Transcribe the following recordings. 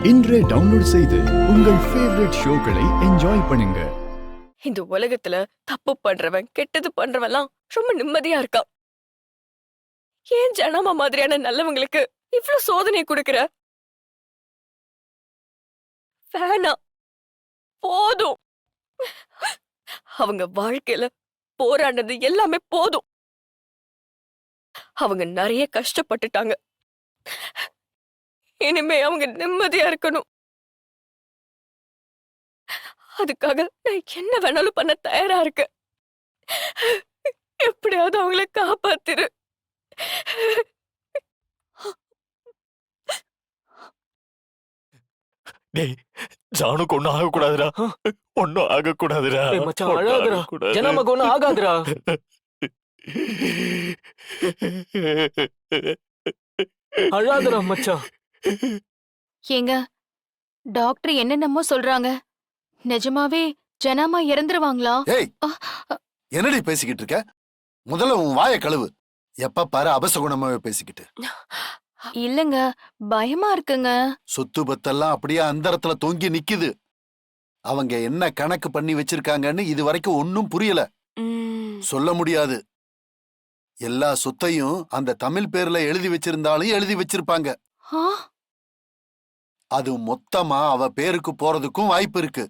இன்றே டவுன்லோட் செய்து உங்கள் ஃபேவரட் ஷோக்களை என்ஜாய் பண்ணுங்க. இந்த உலகத்துல தப்பு பண்றவன் கெட்டது பண்றவன்லாம் ரொம்ப நிம்மதியா இருக்கான். ஏன் ஜனமா மாதிரியான நல்லவங்களுக்கு இவ்ளோ சோதனை கொடுக்கற? வேணாம், போதும். அவங்க வாழ்க்கையில போராடினது எல்லாமே போதும். அவங்க நிறைய கஷ்டப்பட்டுட்டாங்க. இனிமே அவங்க நிம்மதியா இருக்கணும். அதுக்காக நான் என்ன வேணாலும் பண்ண தயாரா இருக்கேன். எப்படியாவது அவங்கள காப்பாத்திரு. டேய், ஜானுக்கு ஒண்ணும் ஆகக்கூடாதுடா. ஒண்ணும் ஆகக்கூடாதுடா. டேய் மச்சான், அழாதடா. ஜனமக்கு ஒண்ணும் ஆகாதுடா. அழாதடா மச்சான். ஏங்க, டாக்டர் என்னென்னமோ சொல்றாங்க. நிஜமாவே ஜனாமா இறந்துருவாங்களா? ஏய், என்னடி பேசிக்கிட்டு இருக்க? முதல்ல உன் வாயை கழுவு. எப்ப பாரு அபசகுணமாவே பேசிக்கிட்டு. இல்லங்க, பயமா இருக்குங்க. சொத்து பத்தெல்லாம் அப்படியே அந்தரத்துல தொங்கி நிக்குது. அவங்க என்ன கணக்கு பண்ணி வச்சிருக்காங்கன்னு இது வரைக்கும் ஒன்னும் புரியல. சொல்ல முடியாது. எல்லா சொத்தையும் அந்த தமிழ் பேர்ல எழுதி வச்சிருந்தாலும் எழுதி வச்சிருப்பாங்க. ஆ, அது மொத்தமா அவ பேருக்கு போறதுக்கும் வாய்ப்பு இருக்கு.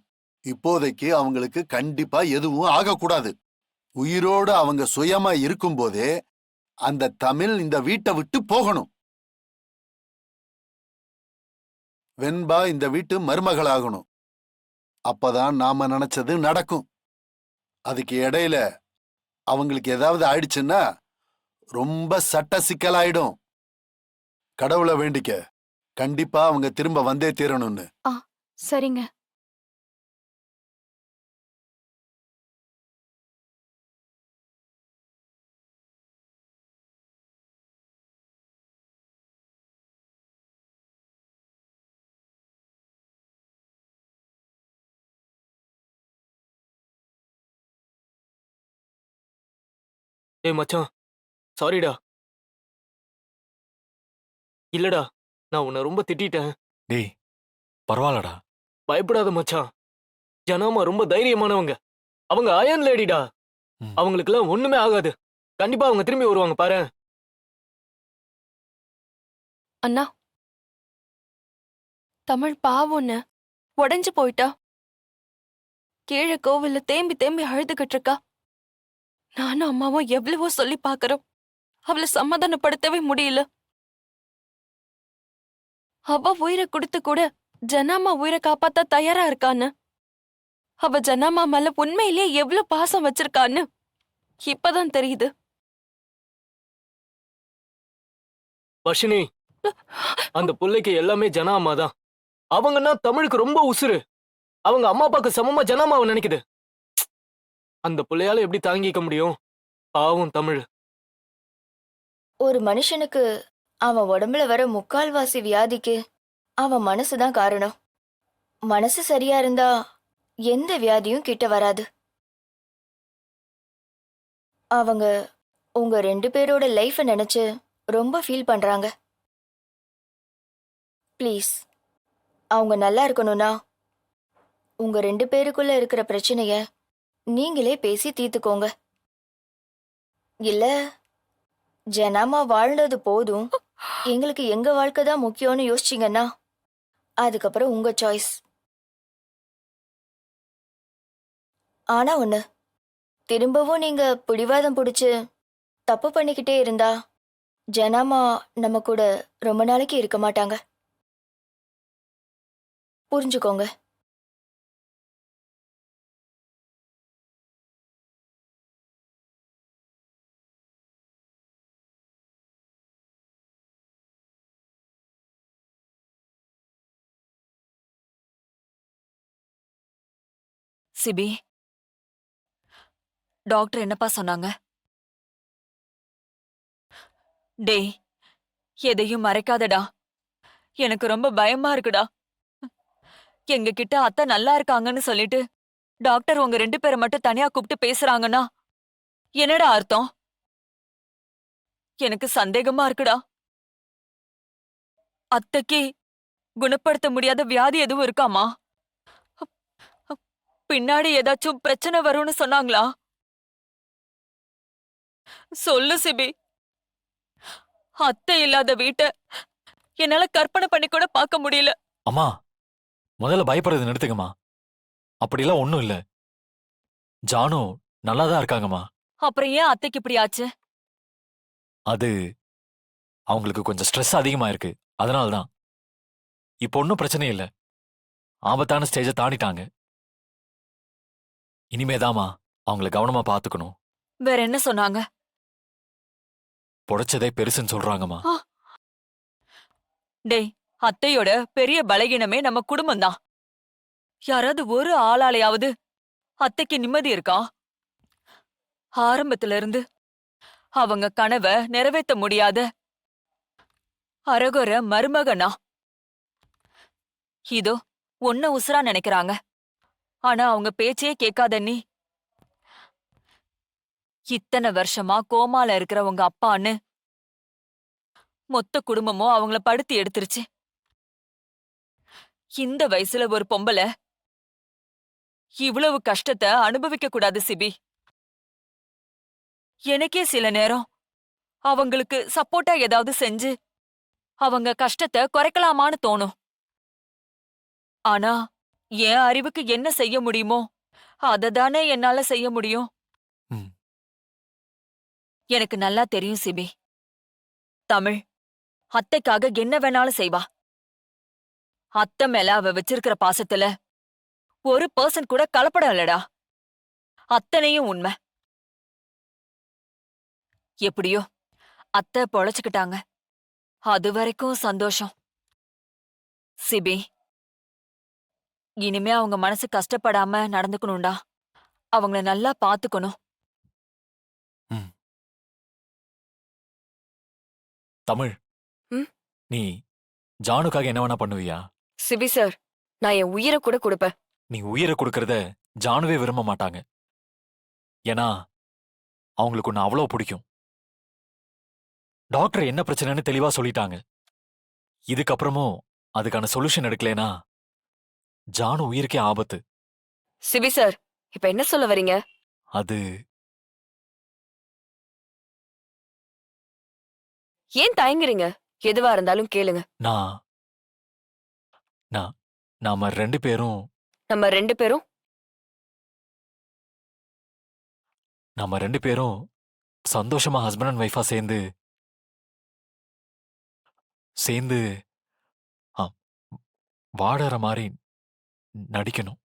இப்போதைக்கு அவங்களுக்கு கண்டிப்பா எதுவும் ஆகக்கூடாது. உயிரோடு அவங்க சுயமா இருக்கும்போதே அந்த தமிழ் இந்த வீட்டை விட்டு போகணும். வெண்பா இந்த வீட்டு மருமகளாகணும். அப்பதான் நாம நினைச்சது நடக்கும். அதுக்கு இடையில அவங்களுக்கு ஏதாவது ஆயிடுச்சுன்னா ரொம்ப சட்ட சிக்கலாயிடும். கடவுளை வேண்டிக்க, கண்டிப்பா அவங்க திரும்ப வந்தே தீரணும்னு. சரிங்க. டேய் மச்சான், சாரிடா. இல்லடா, நான் உன்னை ரொம்ப திட்டிட்டேன். டேய், பரவாயில்லடா. பயப்படாத மச்சான். ஜனாமா ரொம்ப தைரியமானவங்க. அவங்க அயன் லேடிடா. ம். அவங்களுக்குலாம் ஒண்ணுமே ஆகாது. கண்டிப்பா அவங்க திரும்பி வருவாங்க பாரு. அண்ணா, தமிழ் பாவம்னு உடைஞ்சு போயிட்டா. கீழே கோவில்ல தேம்பி தேம்பி அழுதுகிட்டு இருக்கா. நானும் அம்மாவும் எவ்வளவோ சொல்லி பாக்குறோம். அவளை சமாதானப்படுத்தவே முடியல. அவ உயிரை கொடுத்து கூட ஜனாமா உயிரை காப்பாத்த தயாரா இருக்கான்னு. அவ ஜனாமா மேல உண்மையிலேயே எவ்வளவு பாசம் வச்சிருக்கான்னு இப்பதான் தெரியுது. வர்ஷினி, அந்த புள்ளைக்கு எல்லாமே ஜனாமா தான். அவங்கன்னா தமிழுக்கு ரொம்ப உசுரு. அவங்க அம்மா அப்பாக்கு சமமா ஜனாமாவை நினைக்குது. அந்த புள்ளையால எப்படி தாங்கிக்க முடியும்? பாவம் தமிழ். ஒரு மனுஷனுக்கு அவன் உடம்புல வர முக்கால்வாசி வியாதிக்கு அவன் மனசுதான் காரணம். மனசு சரியா இருந்தா எந்த வியாதியும் கிட்ட வராது. அவங்க உங்க 2 பேரோட லைஃப நினைச்சு ரொம்ப ஃபீல் பண்றாங்க. ப்ளீஸ், அவங்க நல்லா இருக்கணும்னா உங்க 2 பேருக்குள்ள இருக்கிற பிரச்சனைய நீங்களே பேசி தீர்த்துக்கோங்க. இல்ல, ஜனாமா வாழ்ந்தது போதும், எங்களுக்கு எங்க வாழ்க்கை தான் முக்கியம்னு யோசிச்சீங்கன்னா அதுக்கப்புறம் உங்க சாய்ஸ். ஆனா ஒண்ணு, திரும்பவும் நீங்க பிடிவாதம் பிடிச்சு தப்பு பண்ணிக்கிட்டே இருந்தா ஜனாமா நம்ம கூட ரொம்ப நாளைக்கு இருக்க மாட்டாங்க. புரிஞ்சுக்கோங்க. சிபி, டாக்டர் என்னப்பா சொன்னாங்க? டேய், எதையும் மறைக்காதடா. எனக்கு ரொம்ப பயமா இருக்குடா. எங்க கிட்ட அத்தை நல்லா இருக்காங்கன்னு சொல்லிட்டு டாக்டர் உங்க 2 பேரை மட்டும் தனியா கூப்பிட்டு பேசுறாங்கன்னா என்னடா அர்த்தம்? எனக்கு சந்தேகமா இருக்குடா. அத்தைக்கு குணப்படுத்த முடியாத வியாதி எதுவும் இருக்காமா? பின்னாடி ஏதாச்சும் பிரச்சனை வரும்னு சொன்னாங்களா? சொல்லு சிபி. அத்தை இல்லாத வீட்டை என்னால கற்பனை பண்ணி கூட பார்க்க முடியல. அம்மா, முதல்ல பயப்படுறது நிறுத்துங்கம்மா. அப்படிலாம் ஒண்ணும் இல்ல. ஜானு நல்லாதான் இருக்காங்கம்மா. அப்புறம் ஏன் அத்தைக்கு இப்படி ஆச்சு? அது அவங்களுக்கு கொஞ்சம் ஸ்ட்ரெஸ் அதிகமா இருக்கு, அதனாலதான். இப்போ ஒன்றும் பிரச்சனை இல்ல. ஆபத்தான ஸ்டேஜை தாண்டிட்டாங்க. இனிமேதாம்மா அவங்கள கவனமா பாத்துக்கணும். வேற என்ன சொன்னாங்க? புடைச்சதே பெருசுன்னு சொல்றாங்கம்மா. டேய், அத்தையோட பெரிய பலகீனமே நம்ம குடும்பம்தான். யாராவது ஒரு ஆளாலையாவது அத்தைக்கு நிம்மதி இருக்கா? ஆரம்பத்துல இருந்து அவங்க கனவை நிறைவேற்ற முடியாத அரகுற மருமகனா. இதோ ஒன்ன உசுரா நினைக்கிறாங்க. ஆனா அவங்க பேச்சையே கேட்காத நீ இத்தனை வருஷமா கோமால இருக்கிற உங்க அப்பான்னு மொத்த குடும்பமும் அவங்கள படுத்தி எடுத்துருச்சு. இந்த வயசுல ஒரு பொம்பளை இவ்வளவு கஷ்டத்தை அனுபவிக்க கூடாது சிபி. எனக்கே சில நேரம் அவங்களுக்கு சப்போர்ட்டா ஏதாவது செஞ்சு அவங்க கஷ்டத்தை குறைக்கலாமான்னு தோணும். ஆனா என் அறிவுக்கு என்ன செய்ய முடியுமோ அததானே என்னால செய்ய முடியும். ம். எனக்கு நல்லா தெரியும் சிபி. தமிழ் அத்தைக்காக என்ன வேணாலும் செய்வா. அத்தை மேல அவ வச்சிருக்கிற பாசத்துல 1% கூட கலப்படம் இல்லடா. அத்தனையும் உண்மை. எப்படியோ அத்தை பொழைச்சுக்கிட்டாங்க. அது வரைக்கும் சந்தோஷம். சிபி, இனிமே அவங்க மனசு கஷ்டப்படாம நடந்துக்கணும்டா. அவங்கள நல்லா பாத்துக்கணும். தமிழ், ம்? நீ ஜானுக்காக என்ன வேணா பண்ணுவியா? சிபி சார், நான் என் உயிரை கூட கொடுப்பேன். நீ உயிரை கொடுக்கறத ஜானுவே விரும்ப மாட்டாங்க. ஏன்னா அவங்களுக்கு உன்னை அவ்வளோ பிடிக்கும். டாக்டர் என்ன பிரச்சனைன்னு தெளிவா சொல்லிட்டாங்க. இதுக்கப்புறமும் அதுக்கான சொல்யூஷன் எடுக்கலைனா ஜானு உயிருக்கே ஆபத்து. சிபி சார், இப்ப என்ன சொல்ல வரீங்க? அது ஏன் தயங்குறீங்க? எதுவா இருந்தாலும் கேளுங்க. நான் நான் நாம ரெண்டு பேரும் நம்ம ரெண்டு பேரும் சந்தோஷமா ஹஸ்பண்ட் அண்ட் ஒய்ஃபா சேர்ந்து சேர்ந்து ஆ, வாழற மாதிரி நடிக்கணும்.